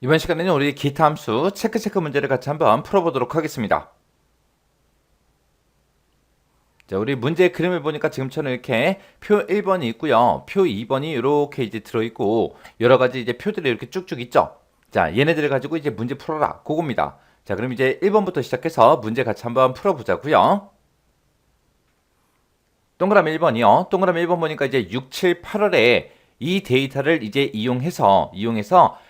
이번 시간에는 우리 기타 함수 체크 문제를 같이 한번 풀어보도록 하겠습니다. 자, 우리 문제의 그림을 보니까 지금처럼 이렇게 표 1번이 있고요. 표 2번이 이렇게 이제 들어있고, 여러 가지 이제 표들이 이렇게 쭉쭉 있죠. 자, 얘네들을 가지고 이제 문제 풀어라. 그겁니다. 자, 그럼 이제 1번부터 시작해서 문제 같이 한번 풀어보자고요. 동그라미 1번이요. 동그라미 1번 보니까 이제 6, 7, 8월에 이 데이터를 이제 이용해서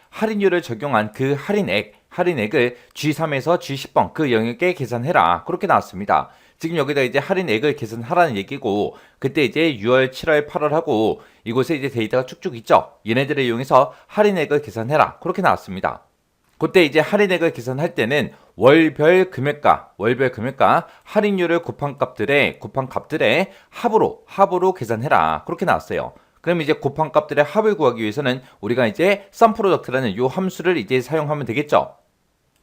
할인율을 적용한 그 할인액을 G3에서 G10번 그 영역에 계산해라. 그렇게 나왔습니다. 지금 여기다 이제 할인액을 계산하라는 얘기고, 그때 이제 6월, 7월, 8월 하고 이곳에 이제 데이터가 쭉쭉 있죠. 얘네들을 이용해서 할인액을 계산해라. 그렇게 나왔습니다. 그때 이제 할인액을 계산할 때는 월별 금액과 할인율을 곱한 값들의 합으로 계산해라. 그렇게 나왔어요. 그럼 이제 곱한 값들의 합을 구하기 위해서는 우리가 이제 sum product라는 요 함수를 이제 사용하면 되겠죠.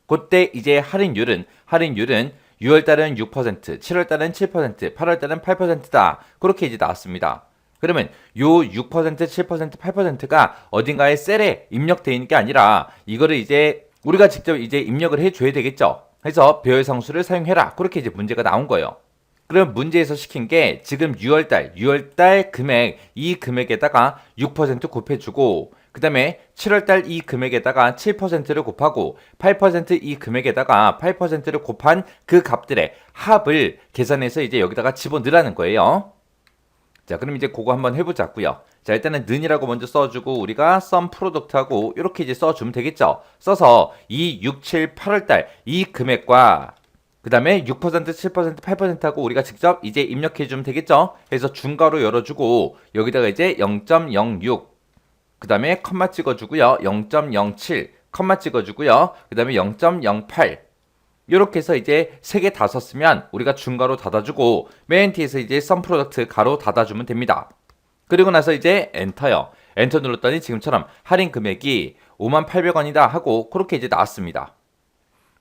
그때 이제 할인율은 6월달은 6%, 7월달은 7%, 8월달은 8%다. 그렇게 이제 나왔습니다. 그러면 요 6%, 7%, 8%가 어딘가에 셀에 입력되어 있는 게 아니라 이거를 이제 우리가 직접 이제 입력을 해줘야 되겠죠. 그래서 배열상수를 사용해라. 그렇게 이제 문제가 나온 거예요. 그럼 문제에서 시킨 게 지금 6월달 금액, 이 금액에다가 6% 곱해주고, 그 다음에 7월달 이 금액에다가 7%를 곱하고, 8% 이 금액에다가 8%를 곱한 그 값들의 합을 계산해서 이제 여기다가 집어넣으라는 거예요. 자, 그럼 이제 그거 한번 해보자고요. 자, 일단은 는이라고 먼저 써주고 우리가 sum product하고 이렇게 이제 써주면 되겠죠. 써서 이 6, 7, 8월달 이 금액과 그 다음에 6%, 7%, 8%하고 우리가 직접 이제 입력해주면 되겠죠. 그래서 중괄호 열어주고 여기다가 이제 0.06 그 다음에 컴마 찍어주고요. 0.07 컴마 찍어주고요. 그 다음에 0.08 이렇게 해서 이제 3개 다 썼으면 우리가 중괄호 닫아주고 맨 뒤에서 이제 sum product 가로 닫아주면 됩니다. 그리고 나서 이제 엔터요. 엔터 눌렀더니 지금처럼 할인 금액이 58,000원이다 하고 그렇게 이제 나왔습니다.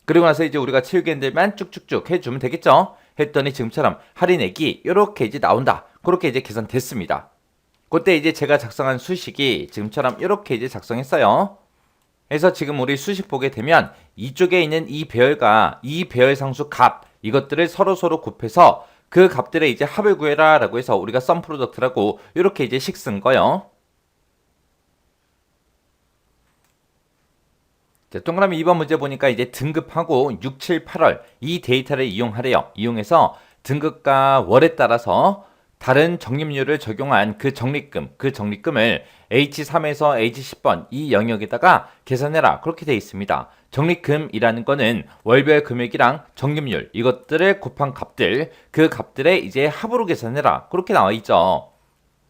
그리고 나서 이제 우리가 채우기들만 쭉쭉쭉 해주면 되겠죠? 했더니 지금처럼 할인액이 이렇게 이제 나온다. 그렇게 이제 계산됐습니다. 그때 이제 제가 작성한 수식이 지금처럼 이렇게 이제 작성했어요. 그래서 지금 우리 수식 보게 되면 이쪽에 있는 이 배열과 이 배열 상수 값 이것들을 서로 곱해서 그 값들의 이제 합을 구해라 라고 해서 우리가 sum product라고 이렇게 이제 식 쓴 거요. 자, 동그라미 2번 문제 보니까 이제 등급하고 6, 7, 8월 이 데이터를 이용하래요. 이용해서 등급과 월에 따라서 다른 적립률을 적용한 그 적립금을 H3에서 H10번 이 영역에다가 계산해라. 그렇게 되어 있습니다. 적립금이라는 거는 월별 금액이랑 적립률 이것들을 곱한 값들, 그 값들의 이제 합으로 계산해라. 그렇게 나와 있죠.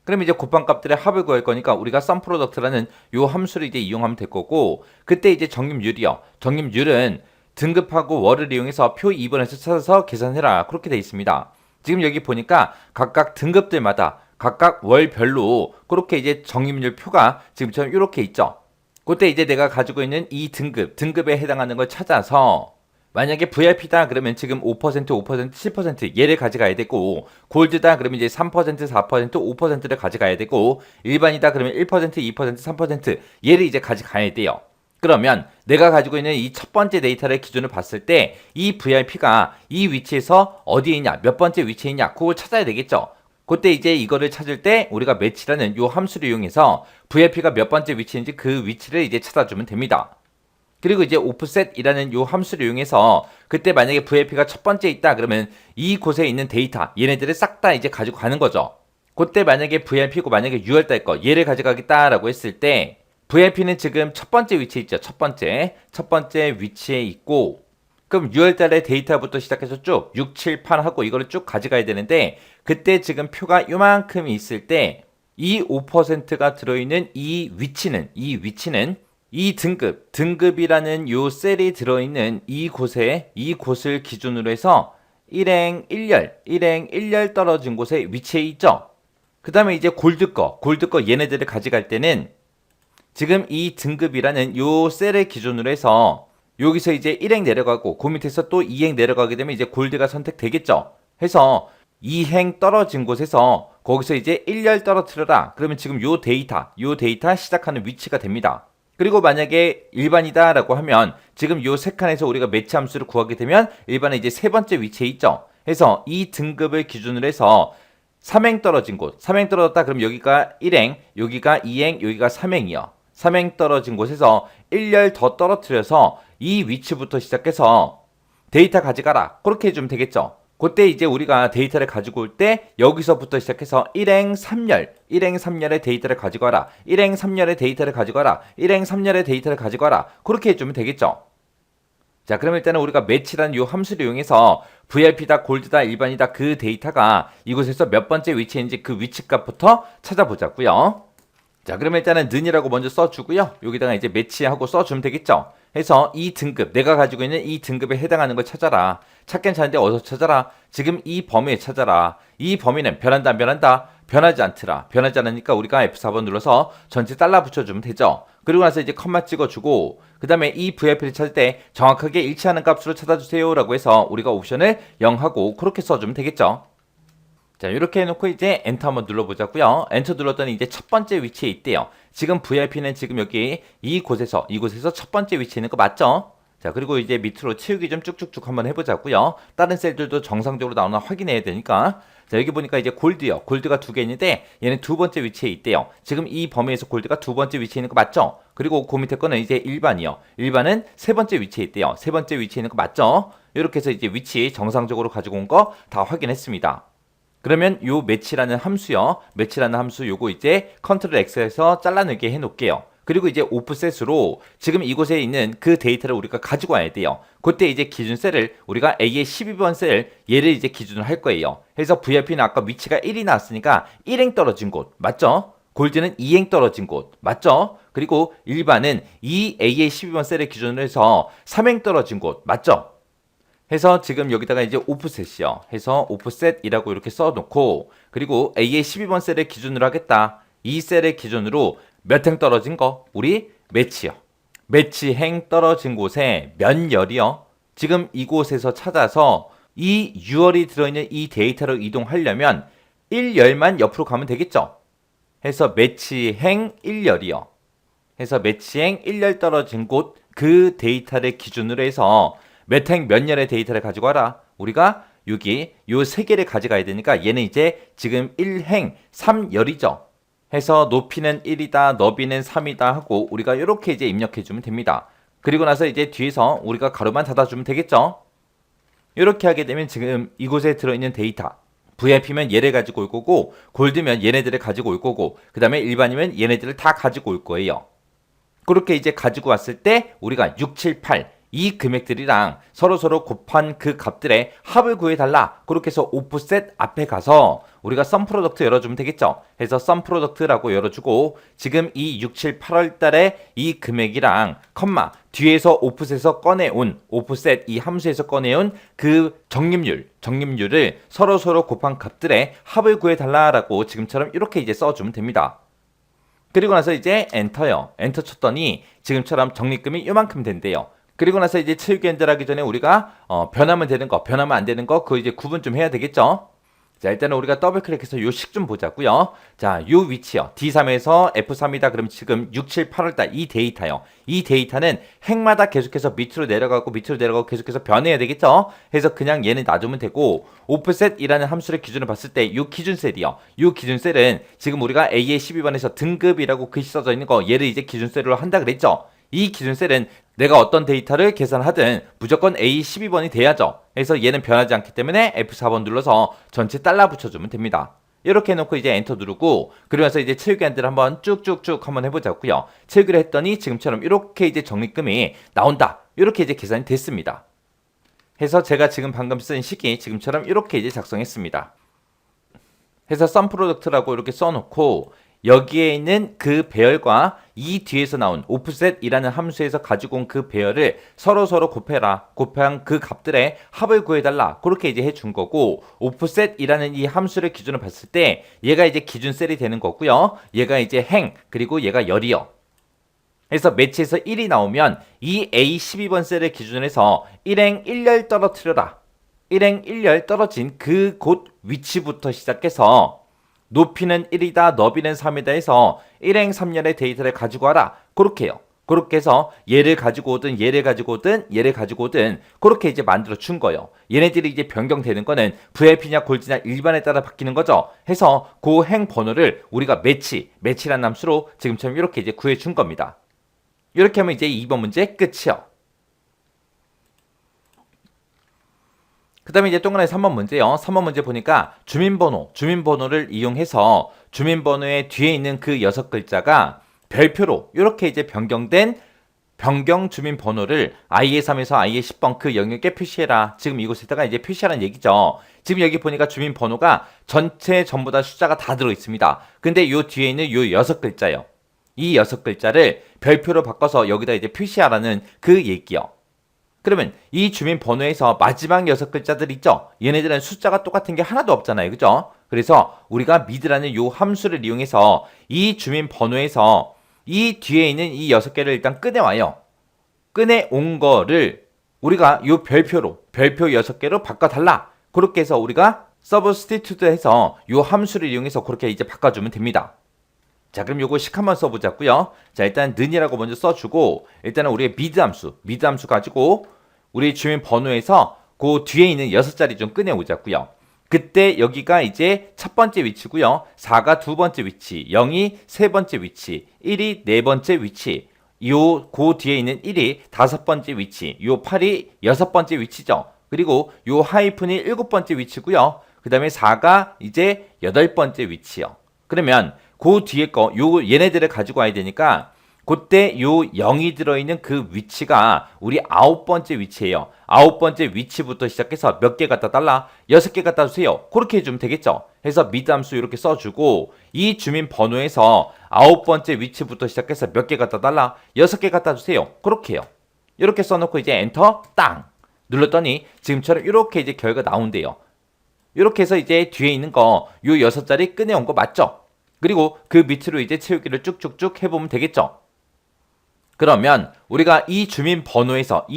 그럼 이제 곱한 값들의 합을 구할 거니까 우리가 sum product라는 요 함수를 이제 이용하면 될 거고, 그때 이제 적립률이요. 적립률은 등급하고 월을 이용해서 표 2번에서 찾아서 계산해라. 그렇게 되어 있습니다. 지금 여기 보니까 각각 등급들마다 각각 월별로 그렇게 이제 적립률 표가 지금처럼 이렇게 있죠. 그때 이제 내가 가지고 있는 이 등급에 해당하는 걸 찾아서 만약에 VIP다 그러면 지금 5%, 7% 얘를 가져가야 되고, 골드다 그러면 이제 3%, 4%, 5%를 가져가야 되고, 일반이다 그러면 1%, 2%, 3% 얘를 이제 가져가야 돼요. 그러면 내가 가지고 있는 이 첫 번째 데이터를 기준으로 봤을 때 이 VIP가 이 위치에서 어디에 있냐, 몇 번째 위치에 있냐, 그걸 찾아야 되겠죠. 그때 이제 이거를 찾을 때 우리가 매치라는 요 함수를 이용해서 VIP가 몇 번째 위치인지 그 위치를 이제 찾아주면 됩니다. 그리고 이제 offset이라는 요 함수를 이용해서 그때 만약에 VIP가 첫 번째 있다 그러면 이 곳에 있는 데이터 얘네들을 싹 다 이제 가지고 가는 거죠. 그때 만약에 VIP고 만약에 6월달 거 얘를 가져가겠다라고 했을 때 VIP는 지금 첫 번째 위치에 있죠. 첫 번째 위치에 있고, 그럼 6월달에 데이터부터 시작해서 쭉 6, 7, 8 하고 이거를 쭉 가져가야 되는데, 그때 지금 표가 요만큼이 있을 때 이 5%가 들어있는 이 위치는 이 등급이라는 요 셀이 들어있는 이 곳을 기준으로 해서 일행 1열 떨어진 곳에 위치해 있죠. 그 다음에 이제 골드 거 얘네들을 가져갈 때는 지금 이 등급이라는 요 셀을 기준으로 해서 여기서 이제 1행 내려가고 그 밑에서 또 2행 내려가게 되면 이제 골드가 선택되겠죠. 해서 2행 떨어진 곳에서 거기서 이제 1열 떨어뜨려라. 그러면 지금 요 데이터 시작하는 위치가 됩니다. 그리고 만약에 일반이다 라고 하면 지금 요 세 칸에서 우리가 매치 함수를 구하게 되면 일반은 이제 세 번째 위치에 있죠. 해서 이 등급을 기준으로 해서 3행 떨어진 곳, 3행 떨어졌다 그럼 여기가 1행, 여기가 2행, 여기가 3행이요. 3행 떨어진 곳에서 1열 더 떨어뜨려서 이 위치부터 시작해서 데이터 가져가라. 그렇게 해주면 되겠죠. 그때 이제 우리가 데이터를 가지고 올 때 여기서부터 시작해서 1행 3열, 1행 3열의 데이터를 가지고 와라. 1행 3열의 데이터를 가지고 와라. 1행 3열의 데이터를 가지고 와라. 그렇게 해주면 되겠죠. 자, 그럼 일단은 우리가 매치라는 이 함수를 이용해서 VIP다, 골드다, 일반이다 그 데이터가 이곳에서 몇 번째 위치인지 그 위치 값부터 찾아보자고요. 자, 그러면 일단은 는이라고 먼저 써주고요. 여기다가 이제 매치하고 써주면 되겠죠. 해서 이 등급, 내가 가지고 있는 이 등급에 해당하는 걸 찾아라. 찾긴 찾는데 어디서 찾아라? 지금 이 범위에 찾아라. 이 범위는 변한다, 안 변한다? 변하지 않더라. 변하지 않으니까 우리가 F4번 눌러서 전체 달러 붙여주면 되죠. 그리고 나서 이제 컴마 찍어주고 그 다음에 이 VIP를 찾을 때 정확하게 일치하는 값으로 찾아주세요 라고 해서 우리가 옵션을 0하고 그렇게 써주면 되겠죠. 자, 이렇게 해놓고 이제 엔터 한번 눌러보자고요. 엔터 눌렀더니 이제 첫 번째 위치에 있대요. 지금 VIP는 지금 여기 이곳에서 첫 번째 위치에 있는 거 맞죠? 자, 그리고 이제 밑으로 치우기 좀 쭉쭉쭉 한번 해보자고요. 다른 셀들도 정상적으로 나오나 확인해야 되니까. 자, 여기 보니까 이제 골드요. 골드가 두 개 있는데 얘는 두 번째 위치에 있대요. 지금 이 범위에서 골드가 두 번째 위치에 있는 거 맞죠? 그리고 그 밑에 거는 이제 일반이요. 일반은 세 번째 위치에 있대요. 세 번째 위치에 있는 거 맞죠? 이렇게 해서 이제 위치 정상적으로 가지고 온 거 다 확인했습니다. 그러면 요 매치라는 함수요. 매치라는 함수 요거 이제 컨트롤 X에서 잘라내게 해놓을게요. 그리고 이제 오프셋으로 지금 이곳에 있는 그 데이터를 우리가 가지고 와야 돼요. 그때 이제 기준 셀을 우리가 A의 12번 셀 얘를 이제 기준으로 할 거예요. 그래서 VIP는 아까 위치가 1이 나왔으니까 1행 떨어진 곳 맞죠? 골드는 2행 떨어진 곳 맞죠? 그리고 일반은 이 A의 12번 셀을 기준으로 해서 3행 떨어진 곳 맞죠? 해서 지금 여기다가 이제 오프셋이요. 해서 오프셋이라고 이렇게 써놓고 그리고 A의 12번 셀을 기준으로 하겠다. 이 셀의 기준으로 몇 행 떨어진 거? 우리 매치요. 매치행 떨어진 곳에 몇 열이요? 지금 이곳에서 찾아서 이 유월이 들어있는 이 데이터로 이동하려면 1열만 옆으로 가면 되겠죠? 해서 매치행 1열이요. 해서 매치행 1열 떨어진 곳 그 데이터를 기준으로 해서 몇 행 몇 열의 데이터를 가지고 와라. 우리가 여기 요 세 개를 가져가야 되니까 얘는 이제 지금 1행 3열이죠. 해서 높이는 1이다, 너비는 3이다 하고 우리가 이렇게 이제 입력해 주면 됩니다. 그리고 나서 이제 뒤에서 우리가 가로만 닫아주면 되겠죠. 이렇게 하게 되면 지금 이곳에 들어있는 데이터 VIP면 얘를 가지고 올 거고 골드면 얘네들을 가지고 올 거고 그 다음에 일반이면 얘네들을 다 가지고 올 거예요. 그렇게 이제 가지고 왔을 때 우리가 6, 7, 8 이 금액들이랑 서로 곱한 그 값들의 합을 구해달라. 그렇게 해서 오프셋 앞에 가서 우리가 썸 프로덕트 열어주면 되겠죠. 해서 썸 프로덕트라고 열어주고 지금 이 6, 7, 8월 달에 이 금액이랑 컴마 뒤에서 오프셋에서 꺼내온 오프셋 이 함수에서 꺼내온 그 적립률을 서로 곱한 값들의 합을 구해달라라고 지금처럼 이렇게 이제 써주면 됩니다. 그리고 나서 이제 엔터요. 엔터 쳤더니 지금처럼 적립금이 요만큼 된대요. 그리고 나서 이제 채우기 엔ter하기 전에 우리가 변하면 되는 거, 변하면 안 되는 거 그거 이제 구분 좀 해야 되겠죠. 자, 일단은 우리가 더블 클릭해서 요 식 좀 보자고요. 자, 요 위치요. D3에서 F3이다. 그럼 지금 6, 7, 8월달 이 데이터요. 이 데이터는 행마다 계속해서 밑으로 내려가고 계속해서 변해야 되겠죠. 해서 그냥 얘는 놔두면 되고 오프셋이라는 함수를 기준으로 봤을 때 요 기준 셀이요. 요 기준 셀은 지금 우리가 A의 12번에서 등급이라고 글씨 써져 있는 거 얘를 이제 기준 셀로 한다 그랬죠. 이 기준 셀은 내가 어떤 데이터를 계산하든 무조건 A12번이 돼야죠. 그래서 얘는 변하지 않기 때문에 F4번 눌러서 전체 달러 붙여주면 됩니다. 이렇게 해놓고 이제 엔터 누르고 그러면서 이제 채우기 안들을 한번 쭉쭉쭉 한번 해보자고요. 채우기를 했더니 지금처럼 이렇게 이제 적립금이 나온다. 이렇게 이제 계산이 됐습니다. 해서 제가 지금 방금 쓴 식이 지금처럼 이렇게 이제 작성했습니다. 해서 썸 프로덕트라고 이렇게 써놓고 여기에 있는 그 배열과 이 뒤에서 나온 오프셋이라는 함수에서 가지고 온 그 배열을 서로 곱해라. 곱한 그 값들의 합을 구해달라. 그렇게 이제 해준 거고 오프셋이라는 이 함수를 기준으로 봤을 때 얘가 이제 기준 셀이 되는 거고요. 얘가 이제 행 그리고 얘가 열이요. 그래서 매치에서 1이 나오면 이 A12번 셀을 기준으로 해서 1행 1열 떨어뜨려라. 1행 1열 떨어진 그 곳 위치부터 시작해서 높이는 1이다, 너비는 3이다 해서 1행 3열의 데이터를 가지고 와라. 그렇게 해요. 그렇게 해서 얘를 가지고 오든 얘를 가지고 오든 얘를 가지고 오든 그렇게 이제 만들어 준 거예요. 얘네들이 이제 변경되는 거는 VIP냐 골드냐 일반에 따라 바뀌는 거죠. 해서 그 행 번호를 우리가 매치라는 함수로 지금처럼 이렇게 이제 구해 준 겁니다. 이렇게 하면 이제 2번 문제 끝이요. 그 다음에 이제 또 하나의 3번 문제요. 3번 문제 보니까 주민번호를 이용해서 주민번호의 뒤에 있는 그 6글자가 별표로 이렇게 이제 변경된 변경 주민번호를 IE3에서 IE10번 그 영역에 표시해라. 지금 이곳에다가 이제 표시하라는 얘기죠. 지금 여기 보니까 주민번호가 전체 전부 다 숫자가 다 들어있습니다. 근데 요 뒤에 있는 요 6글자요. 이 6글자를 별표로 바꿔서 여기다 이제 표시하라는 그 얘기요. 그러면 이 주민번호에서 마지막 6글자들 있죠? 얘네들은 숫자가 똑같은 게 하나도 없잖아요. 그죠? 그래서 우리가 mid라는 요 함수를 이용해서 이 주민번호에서 이 뒤에 있는 이 6개를 일단 꺼내와요. 꺼내온 거를 우리가 요 별표 6개로 바꿔달라. 그렇게 해서 우리가 substitute 해서 요 함수를 이용해서 그렇게 이제 바꿔주면 됩니다. 자, 그럼 요거 식 한번 써보자고요. 자, 일단 는이라고 먼저 써주고 일단은 우리의 미드 함수 가지고 우리 주민 번호에서 그 뒤에 있는 6자리 좀 꺼내오자고요. 그때 여기가 이제 첫 번째 위치고요. 4가 두 번째 위치, 0이 세 번째 위치, 1이 네 번째 위치, 그 뒤에 있는 1이 다섯 번째 위치, 요 8이 여섯 번째 위치죠. 그리고 요 하이픈이 일곱 번째 위치고요. 그 다음에 4가 이제 여덟 번째 위치요. 그러면 그 뒤에 거, 얘네들을 가지고 와야 되니까, 그때 요 0이 들어있는 그 위치가 우리 9번째 위치예요. 9번째 위치부터 시작해서 몇 개 갖다 달라? 6개 갖다 주세요. 그렇게 해주면 되겠죠. 해서 미드 함수 이렇게 써주고, 이 주민 번호에서 9번째 위치부터 시작해서 몇 개 갖다 달라? 6개 갖다 주세요. 그렇게 해요. 이렇게 써놓고 이제 엔터 땅 눌렀더니 지금처럼 이렇게 이제 결과가 나온대요. 이렇게 해서 이제 뒤에 있는 거, 요 6자리 꺼내온 거 맞죠? 그리고 그 밑으로 이제 채우기를 쭉쭉쭉 해보면 되겠죠. 그러면 우리가 이 주민번호에서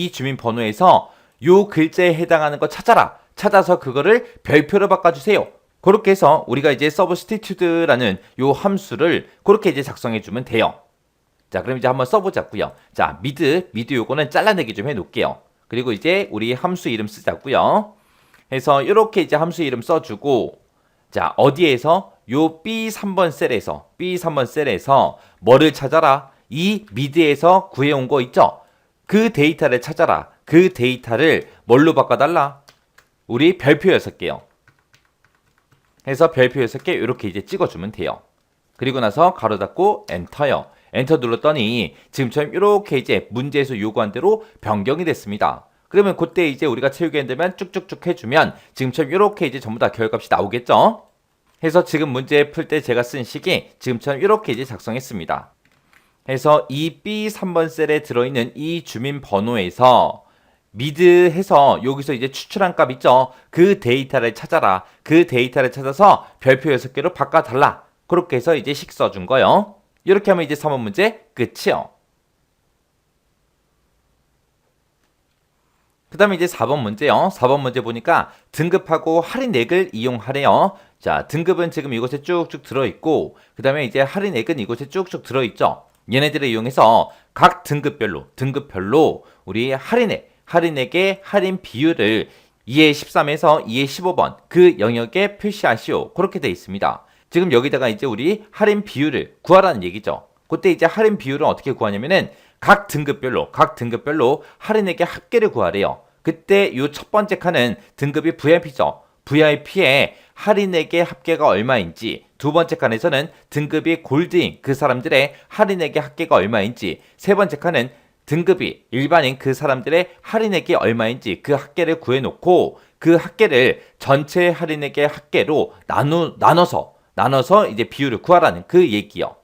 요 글자에 해당하는 거 찾아서 그거를 별표로 바꿔주세요. 그렇게 해서 우리가 이제 substitute라는 요 함수를 그렇게 이제 작성해주면 돼요. 자, 그럼 이제 한번 써보자고요. 자, 미드 요거는 잘라내기 좀 해놓을게요. 그리고 이제 우리 함수 이름 쓰자고요. 해서 이렇게 이제 함수 이름 써주고, 자, 어디에서 요 B3번 셀에서 뭐를 찾아라? 이 미드에서 구해온 거 있죠? 그 데이터를 찾아라. 그 데이터를 뭘로 바꿔달라? 우리 별표 6개요. 해서 별표 6개 이렇게 이제 찍어주면 돼요. 그리고 나서 가로 닫고 엔터요. 엔터 눌렀더니 지금처럼 이렇게 이제 문제에서 요구한 대로 변경이 됐습니다. 그러면 그때 이제 우리가 채우게 되면 쭉쭉쭉 해주면 지금처럼 이렇게 이제 전부 다 결과값이 나오겠죠? 해서 지금 문제 풀 때 제가 쓴 식이 지금처럼 이렇게 이제 작성했습니다. 해서 이 B3번 셀에 들어있는 이 주민번호에서 미드 해서 여기서 이제 추출한 값 있죠? 그 데이터를 찾아라. 그 데이터를 찾아서 별표 6개로 바꿔달라. 그렇게 해서 이제 식 써준 거요. 이렇게 하면 이제 3번 문제 끝이요. 그 다음에 이제 4번 문제요. 4번 문제 보니까 등급하고 할인액을 이용하래요. 자, 등급은 지금 이곳에 쭉쭉 들어있고, 그 다음에 이제 할인액은 이곳에 쭉쭉 들어있죠. 얘네들을 이용해서 각 등급별로 우리 할인액의 할인 비율을 2의 13에서 2의 15번 그 영역에 표시하시오. 그렇게 되어 있습니다. 지금 여기다가 이제 우리 할인 비율을 구하라는 얘기죠. 그때 이제 할인 비율은 어떻게 구하냐면은 각 등급별로 할인액의 합계를 구하래요. 그때 요 첫 번째 칸은 등급이 VIP죠. VIP의 할인액의 합계가 얼마인지, 두 번째 칸에서는 등급이 골드인 그 사람들의 할인액의 합계가 얼마인지, 세 번째 칸은 등급이 일반인 그 사람들의 할인액이 얼마인지 그 합계를 구해놓고 그 합계를 전체 할인액의 합계로 나눠서 이제 비율을 구하라는 그 얘기요.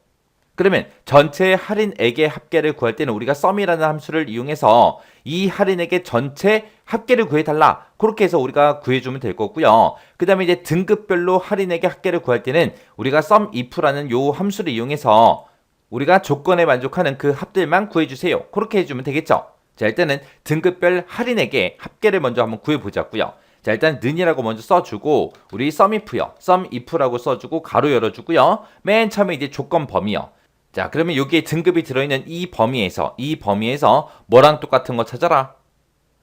그러면 전체 할인액의 합계를 구할 때는 우리가 sum이라는 함수를 이용해서 이 할인액의 전체 합계를 구해달라. 그렇게 해서 우리가 구해주면 될 거고요. 그 다음에 이제 등급별로 할인액의 합계를 구할 때는 우리가 sumif라는 요 함수를 이용해서 우리가 조건에 만족하는 그 합들만 구해주세요. 그렇게 해주면 되겠죠. 자, 일단은 등급별 할인액의 합계를 먼저 한번 구해보자고요. 자, 일단 는이라고 먼저 써주고 우리 sumif요. sumif라고 써주고 가로 열어주고요. 맨 처음에 이제 조건 범위요. 자, 그러면 여기에 등급이 들어있는 이 범위에서 뭐랑 똑같은 거 찾아라.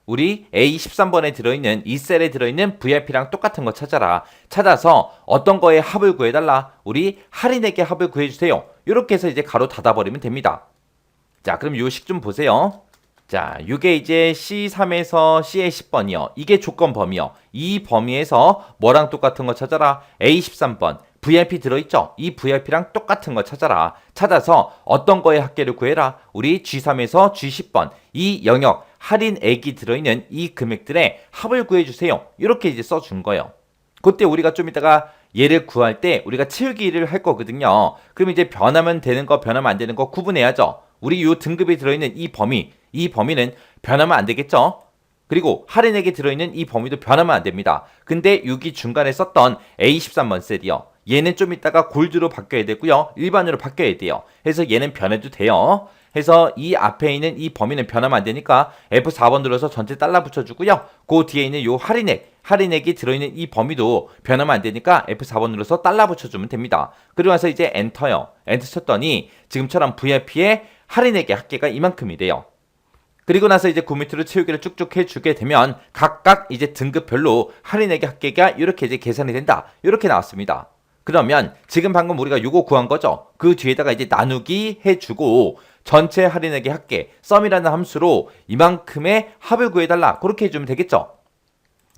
우리 A13번에 들어있는 이 셀에 들어있는 VIP랑 똑같은 거 찾아라. 찾아서 어떤 거에 합을 구해달라. 우리 할인액의 합을 구해주세요. 이렇게 해서 이제 가로 닫아버리면 됩니다. 자, 그럼 요 식 좀 보세요. 자, 이게 이제 C3에서 C의 10번이요. 이게 조건 범위요. 이 범위에서 뭐랑 똑같은 거 찾아라. A13번. VIP 들어있죠? 이 VIP랑 똑같은 거 찾아라. 찾아서 어떤 거에 합계를 구해라. 우리 G3에서 G10번. 이 영역 할인액이 들어있는 이 금액들의 합을 구해주세요. 이렇게 이제 써준 거예요. 그때 우리가 좀 이따가 얘를 구할 때 우리가 채우기를 할 거거든요. 그럼 이제 변하면 되는 거, 변하면 안 되는 거 구분해야죠. 우리 요 등급이 들어있는 이 범위는 변하면 안 되겠죠? 그리고 할인액이 들어있는 이 범위도 변하면 안 됩니다. 근데 여기 중간에 썼던 A13번 셀이요. 얘는 좀 이따가 골드로 바뀌어야 되고요. 일반으로 바뀌어야 돼요. 그래서 얘는 변해도 돼요. 해서 이 앞에 있는 이 범위는 변하면 안 되니까 F4번 눌러서 전체 달러 붙여주고요. 그 뒤에 있는 요 할인액이 들어있는 이 범위도 변하면 안 되니까 F4번 눌러서 달러 붙여주면 됩니다. 그리고 나서 이제 엔터요. 엔터 쳤더니 지금처럼 VIP의 할인액의 합계가 이만큼이 돼요. 그리고 나서 이제 그 밑으로 채우기를 쭉쭉 해주게 되면 각각 이제 등급별로 할인액의 합계가 이렇게 이제 계산이 된다. 이렇게 나왔습니다. 그러면 지금 방금 우리가 요거 구한 거죠. 그 뒤에다가 이제 나누기 해주고 전체 할인액의 합계 썸이라는 함수로 이만큼의 합을 구해달라. 그렇게 해주면 되겠죠.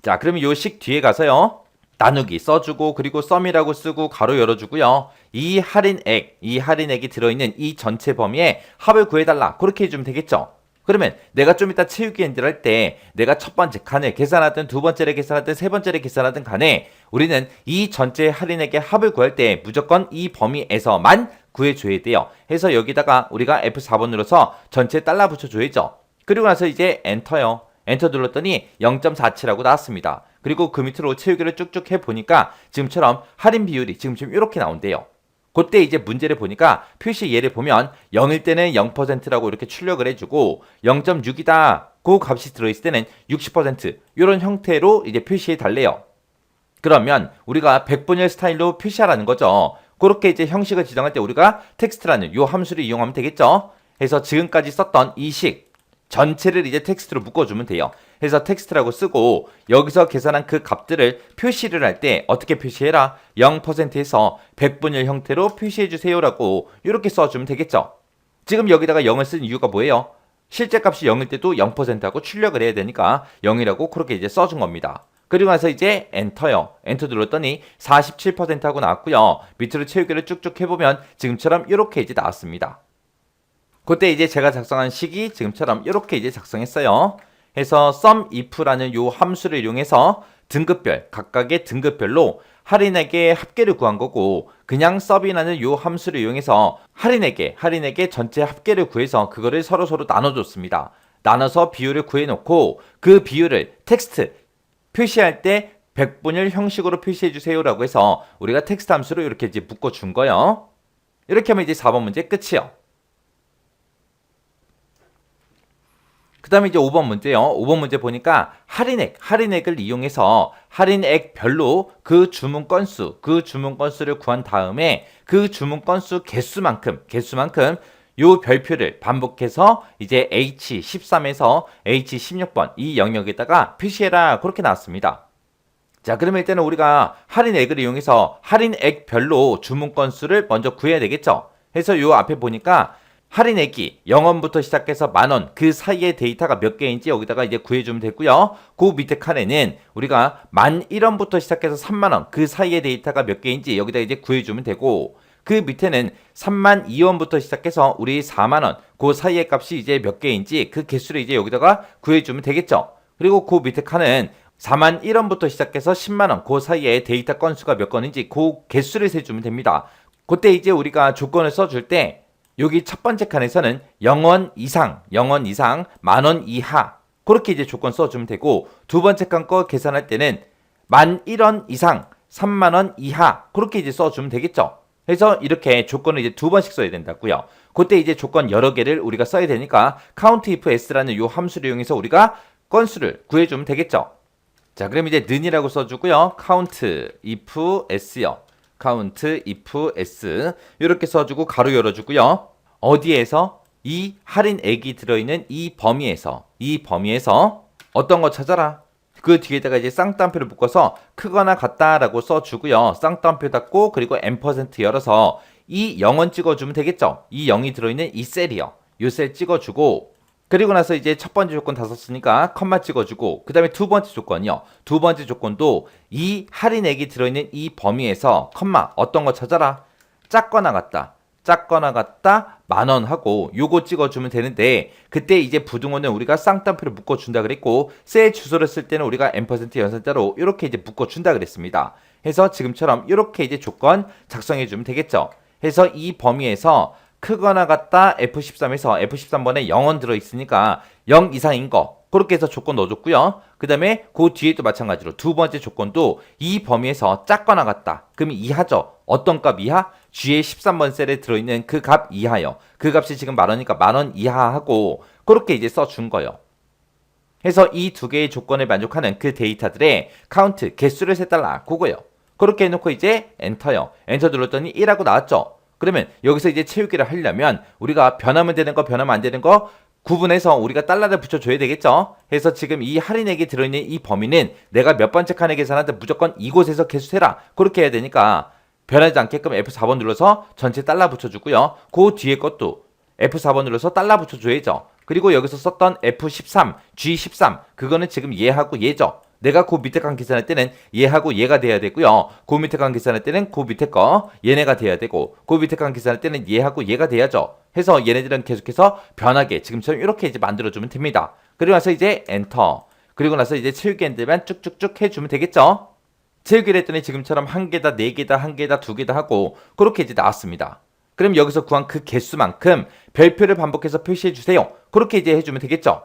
자, 그러면 요 식 뒤에 가서요. 나누기 써주고 그리고 썸이라고 쓰고 가로 열어주고요. 이 할인액이 들어있는 이 전체 범위에 합을 구해달라. 그렇게 해주면 되겠죠. 그러면 내가 좀 이따 채우기 엔드를 할 때 내가 첫 번째 칸을 계산하든 두 번째를 계산하든 세 번째를 계산하든 간에 우리는 이 전체 할인액의 합을 구할 때 무조건 이 범위에서만 구해줘야 돼요. 해서 여기다가 우리가 F4번 눌러서 전체 달러 붙여줘야죠. 그리고 나서 이제 엔터요. 엔터 눌렀더니 0.47하고 나왔습니다. 그리고 그 밑으로 채우기를 쭉쭉 해보니까 지금처럼 할인 비율이 지금 이렇게 나온대요. 그때 이제 문제를 보니까 표시 예를 보면 0일 때는 0%라고 이렇게 출력을 해주고 0.6이다 그 값이 들어있을 때는 60% 이런 형태로 이제 표시해 달래요. 그러면 우리가 100분의 스타일로 표시하라는 거죠. 그렇게 이제 형식을 지정할 때 우리가 텍스트라는 요 함수를 이용하면 되겠죠. 그래서 지금까지 썼던 이 식 전체를 이제 텍스트로 묶어주면 돼요. 해서 텍스트라고 쓰고 여기서 계산한 그 값들을 표시를 할 때 어떻게 표시해라? 0%에서 100분의 형태로 표시해주세요 라고 이렇게 써주면 되겠죠. 지금 여기다가 0을 쓴 이유가 뭐예요? 실제 값이 0일 때도 0%하고 출력을 해야 되니까 0이라고 그렇게 이제 써준 겁니다. 그리고 나서 이제 엔터요. 엔터 눌렀더니 47%하고 나왔고요. 밑으로 채우기를 쭉쭉 해보면 지금처럼 이렇게 이제 나왔습니다. 그때 이제 제가 작성한 식이 지금처럼 이렇게 이제 작성했어요. 해서 SUMIF라는 요 함수를 이용해서 각각의 등급별로 할인액의 합계를 구한 거고 그냥 SUB이라는 요 함수를 이용해서 할인액의 전체 합계를 구해서 그거를 서로 나눠줬습니다. 나눠서 비율을 구해놓고 그 비율을 텍스트 표시할 때 100분율 형식으로 표시해주세요 라고 해서 우리가 텍스트 함수로 이렇게 이제 묶어준 거예요. 이렇게 하면 이제 4번 문제 끝이요. 그 다음에 이제 5번 문제요. 5번 문제 보니까 할인액을 이용해서 할인액별로 그 주문 건수를 구한 다음에 그 주문 건수 개수만큼 요 별표를 반복해서 이제 H13에서 H16번 이 영역에다가 표시해라 그렇게 나왔습니다. 자, 그러면 일단은 우리가 할인액을 이용해서 할인액별로 주문 건수를 먼저 구해야 되겠죠. 그래서 요 앞에 보니까 할인액이 0원부터 시작해서 만원 그 사이의 데이터가 몇 개인지 여기다가 이제 구해주면 되고요. 그 밑에 칸에는 우리가 11,000원부터 시작해서 30,000원 그 사이의 데이터가 몇 개인지 여기다 이제 구해주면 되고 그 밑에는 32,000원부터 시작해서 우리 40,000원 그 사이의 값이 이제 몇 개인지 그 개수를 이제 여기다가 구해주면 되겠죠. 그리고 그 밑에 칸은 41,000원부터 시작해서 100,000원 그 사이의 데이터 건수가 몇 건인지 그 개수를 세주면 됩니다. 그때 이제 우리가 조건을 써줄 때 여기 첫 번째 칸에서는 0원 이상, 만원 이하 그렇게 이제 조건 써주면 되고 두 번째 칸 거 계산할 때는 11,000원 이상, 30,000원 이하 그렇게 이제 써주면 되겠죠. 그래서 이렇게 조건을 이제 두 번씩 써야 된다고요. 그때 이제 조건 여러 개를 우리가 써야 되니까 count if s라는 요 함수를 이용해서 우리가 건수를 구해주면 되겠죠. 자, 그럼 이제 는이라고 써주고요. count if s요. count if s 이렇게 써주고 가로 열어주고요. 어디에서? 이 할인액이 들어있는 이 범위에서 어떤 거 찾아라. 그 뒤에다가 이제 쌍따옴표를 묶어서 크거나 같다라고 써주고요. 쌍따옴표 닫고 그리고 M% 열어서 이 0원 찍어주면 되겠죠. 이 0이 들어있는 이 셀이요. 이 셀 찍어주고 그리고 나서 이제 첫 번째 조건 다 썼으니까 컴마 찍어주고 그 다음에 두 번째 조건이요. 두 번째 조건도 이 할인액이 들어있는 이 범위에서 컴마 어떤 거 찾아라. 작거나 같다. 작거나 같다 10,000원 하고 요거 찍어주면 되는데 그때 이제 부등호는 우리가 쌍따옴표를 묶어준다 그랬고 셀 주소를 쓸 때는 우리가 M% 연산자로 이렇게 이제 묶어준다 그랬습니다. 해서 지금처럼 이렇게 이제 조건 작성해주면 되겠죠. 해서 이 범위에서 크거나 같다 F13에서 F13번에 0원 들어있으니까 0 이상인 거 그렇게 해서 조건 넣어줬고요. 그 다음에 그 뒤에도 마찬가지로 두 번째 조건도 이 범위에서 작거나 같다. 그럼 이하죠. 어떤 값 이하? G의 13번 셀에 들어있는 그 값 이하요. 그 값이 지금 10,000원이니까 10,000원 이하하고 그렇게 이제 써준 거예요. 해서 이 두 개의 조건을 만족하는 그 데이터들의 카운트, 개수를 세달라 그거예요. 그렇게 해놓고 이제 엔터요. 엔터 눌렀더니 1하고 나왔죠. 그러면 여기서 이제 채우기를 하려면 우리가 변하면 되는 거 변하면 안 되는 거 구분해서 우리가 달러를 붙여줘야 되겠죠. 해서 지금 이 할인액이 들어있는 이 범위는 내가 몇 번째 칸에 계산하는데 무조건 이곳에서 개수해라 그렇게 해야 되니까 변하지 않게끔 F4번 눌러서 전체 달러 붙여주고요. 그 뒤에 것도 F4번 눌러서 달러 붙여줘야죠. 그리고 여기서 썼던 F13, G13 그거는 지금 얘하고 얘죠. 내가 그 밑에 칸 계산할 때는 얘하고 얘가 돼야 되고요. 그 밑에 칸 계산할 때는 그 밑에 거 얘네가 돼야 되고 그 밑에 칸 계산할 때는 얘하고 얘가 돼야죠. 해서 얘네들은 계속해서 변하게 지금처럼 이렇게 이제 만들어주면 됩니다. 그리고 나서 이제 엔터 그리고 나서 이제 채우기 핸들만 쭉쭉쭉 해주면 되겠죠. 채우기를 했더니 지금처럼 한 개다, 네 개다, 한 개다, 두 개다 하고 그렇게 이제 나왔습니다. 그럼 여기서 구한 그 개수만큼 별표를 반복해서 표시해 주세요. 그렇게 이제 해주면 되겠죠.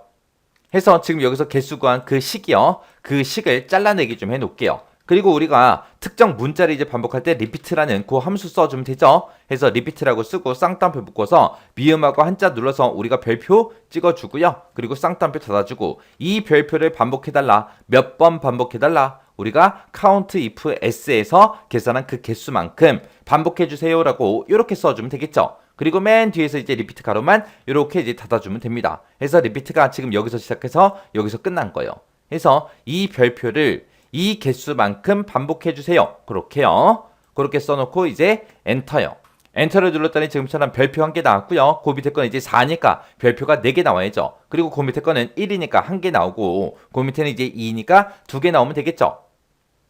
해서 지금 여기서 개수 구한 그 식이요. 그 식을 잘라내기 좀 해놓을게요. 그리고 우리가 특정 문자를 이제 반복할 때 repeat라는 그 함수 써주면 되죠. 해서 repeat라고 쓰고 쌍따옴표 묶어서 미음하고 한자 눌러서 우리가 별표 찍어주고요. 그리고 쌍따옴표 닫아주고 이 별표를 반복해달라. 몇 번 반복해달라. 우리가 count if s에서 계산한 그 개수만큼 반복해주세요 라고 이렇게 써주면 되겠죠. 그리고 맨 뒤에서 이제 리피트 가로만 이렇게 이제 닫아주면 됩니다. 해서 리피트가 지금 여기서 시작해서 여기서 끝난 거예요. 해서 이 별표를 이 개수만큼 반복해주세요. 그렇게요. 그렇게 써놓고 이제 엔터요. 엔터를 눌렀더니 지금처럼 별표 한 개 나왔고요. 그 밑에 거는 이제 4니까 별표가 4개 나와야죠. 그리고 그 밑에 거는 1이니까 한 개 나오고 그 밑에는 이제 2니까 2개 나오면 되겠죠.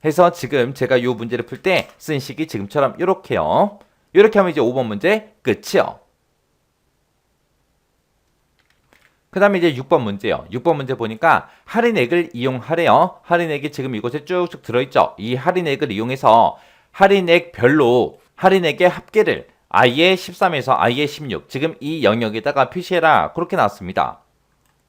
해서 지금 제가 이 문제를 풀 때 쓴 식이 지금처럼 이렇게요. 이렇게 하면 이제 5번 문제 끝이요. 그 다음에 이제 6번 문제요. 6번 문제 보니까 할인액을 이용하래요. 할인액이 지금 이곳에 쭉쭉 들어있죠. 이 할인액을 이용해서 할인액별로 할인액의 합계를 i의 13에서 i의 16 지금 이 영역에다가 표시해라. 그렇게 나왔습니다.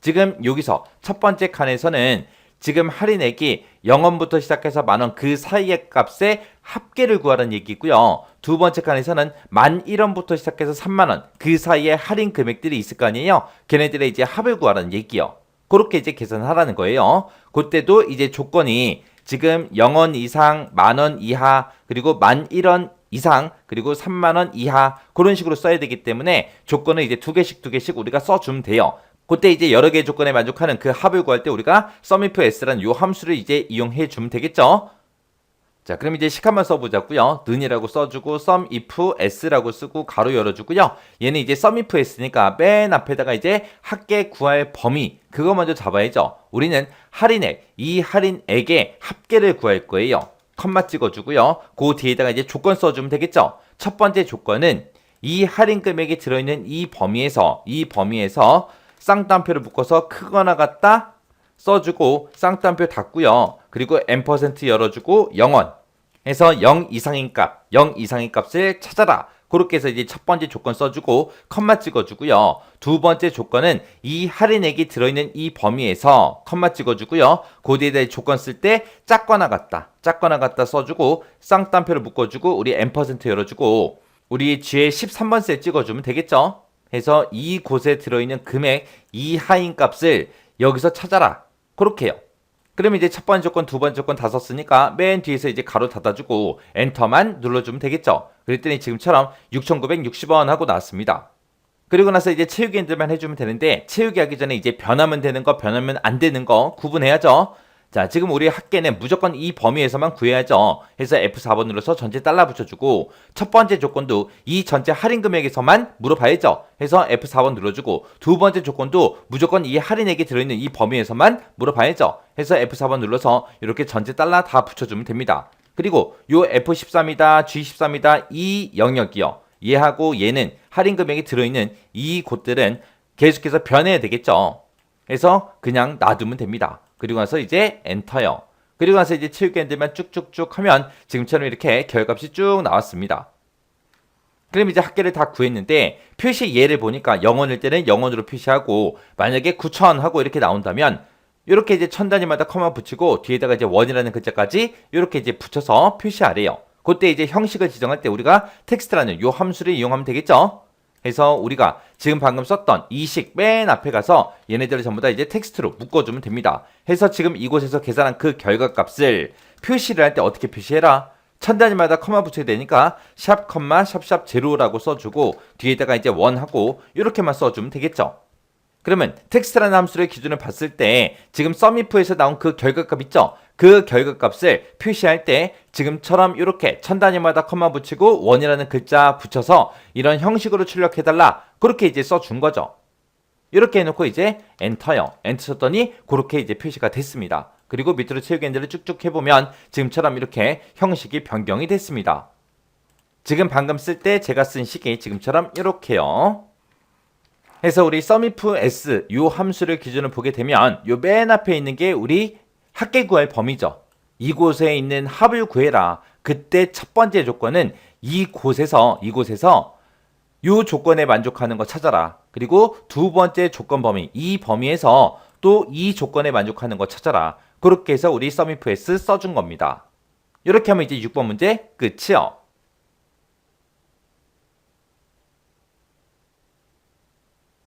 지금 여기서 첫 번째 칸에서는 지금 할인액이 0원부터 시작해서 10,000원 그 사이의 값의 합계를 구하라는 얘기고요. 두 번째 칸에서는 11,000원부터 시작해서 30,000원 그 사이에 할인 금액들이 있을 거 아니에요. 걔네들의 이제 합을 구하라는 얘기요. 그렇게 이제 계산하라는 거예요. 그때도 이제 조건이 지금 0원 이상, 10,000원 이하, 그리고 11,000원 이상, 그리고 30,000원 이하 그런 식으로 써야 되기 때문에 조건을 이제 두 개씩 우리가 써주면 돼요. 그때 이제 여러 개의 조건에 만족하는 그 합을 구할 때 우리가 sumif s라는 요 함수를 이제 이용해 주면 되겠죠. 자, 그럼 이제 식 한번 써보자고요. 는이라고 써주고 sumif s라고 쓰고 가로 열어주고요. 얘는 이제 sumif s니까 맨 앞에다가 이제 합계 구할 범위 그거 먼저 잡아야죠. 우리는 할인액, 이 할인액의 합계를 구할 거예요. 컴마 찍어주고요. 그 뒤에다가 이제 조건 써주면 되겠죠. 첫 번째 조건은 이 할인 금액이 들어있는 이 범위에서 쌍따옴표를 묶어서 크거나 같다 써주고 쌍따옴표 닫고요. 그리고 M% 열어주고 0원 해서 0 이상인 값을 찾아라. 그렇게 해서 이제 첫 번째 조건 써주고 컴마 찍어주고요. 두 번째 조건은 이 할인액이 들어있는 이 범위에서 컴마 찍어주고요. 그 뒤에 조건 쓸 때 작거나 같다 써주고 쌍따옴표를 묶어주고 우리 M% 열어주고 우리 G의 13번 셀 찍어주면 되겠죠. 해서 이 곳에 들어있는 금액 이하인 값을 여기서 찾아라. 그렇게 해요. 그러면 이제 첫 번째 조건, 두 번째 조건 다 썼으니까 맨 뒤에서 이제 가로 닫아주고 엔터만 눌러주면 되겠죠. 그랬더니 지금처럼 6,960원 하고 나왔습니다. 그리고 나서 이제 채우기 핸들만 해주면 되는데 채우기 하기 전에 이제 변하면 되는 거, 변하면 안 되는 거 구분해야죠. 자, 지금 우리 학계는 무조건 이 범위에서만 구해야죠. 해서 F4번 눌러서 전체 달러 붙여주고 첫 번째 조건도 이 전체 할인 금액에서만 물어봐야죠. 해서 F4번 눌러주고 두 번째 조건도 무조건 이 할인액이 들어있는 이 범위에서만 물어봐야죠. 해서 F4번 눌러서 이렇게 전체 달러 다 붙여주면 됩니다. 그리고 요 F13이다, G13이다 이 영역이요. 얘하고 얘는 할인 금액이 들어있는 이 곳들은 계속해서 변해야 되겠죠. 그래서 그냥 놔두면 됩니다. 그리고 나서 이제 엔터요. 그리고 나서 이제 채우기 핸들만 쭉쭉쭉 하면 지금처럼 이렇게 결값이 쭉 나왔습니다. 그럼 이제 합계를 다 구했는데 표시 예를 보니까 0원일 때는 0원으로 표시하고 만약에 9,000 하고 이렇게 나온다면 이렇게 이제 천 단위마다 커마 붙이고 뒤에다가 이제 원이라는 글자까지 이렇게 이제 붙여서 표시하래요. 그때 이제 형식을 지정할 때 우리가 텍스트라는 요 함수를 이용하면 되겠죠. 해서 우리가 지금 방금 썼던 이 식 맨 앞에 가서 얘네들을 전부 다 이제 텍스트로 묶어주면 됩니다. 해서 지금 이곳에서 계산한 그 결과값을 표시를 할 때 어떻게 표시해라? 천 단위마다 커마 붙여야 되니까 샵 컴마 샵샵 제로라고 써주고 뒤에다가 이제 원하고 이렇게만 써주면 되겠죠. 그러면 텍스트라는 함수의 기준을 봤을 때 지금 썸이프에서 나온 그 결과값 있죠? 그 결과값을 표시할 때 지금처럼 이렇게 천 단위마다 커마 붙이고 원이라는 글자 붙여서 이런 형식으로 출력해달라. 그렇게 이제 써준 거죠. 이렇게 해놓고 이제 엔터요. 엔터 쳤더니 그렇게 이제 표시가 됐습니다. 그리고 밑으로 채우기 핸들을 쭉쭉 해보면 지금처럼 이렇게 형식이 변경이 됐습니다. 지금 방금 쓸 때 제가 쓴 식이 지금처럼 이렇게요. 해서 우리 썸이프 s 요 함수를 기준으로 보게 되면 요 맨 앞에 있는 게 우리 합계 구할 범위죠. 이곳에 있는 합을 구해라. 그때 첫 번째 조건은 이곳에서 요 조건에 만족하는 거 찾아라. 그리고 두 번째 조건 범위, 이 범위에서 또 이 조건에 만족하는 거 찾아라. 그렇게 해서 우리 썸이프 s 써준 겁니다. 이렇게 하면 이제 6번 문제 끝이요.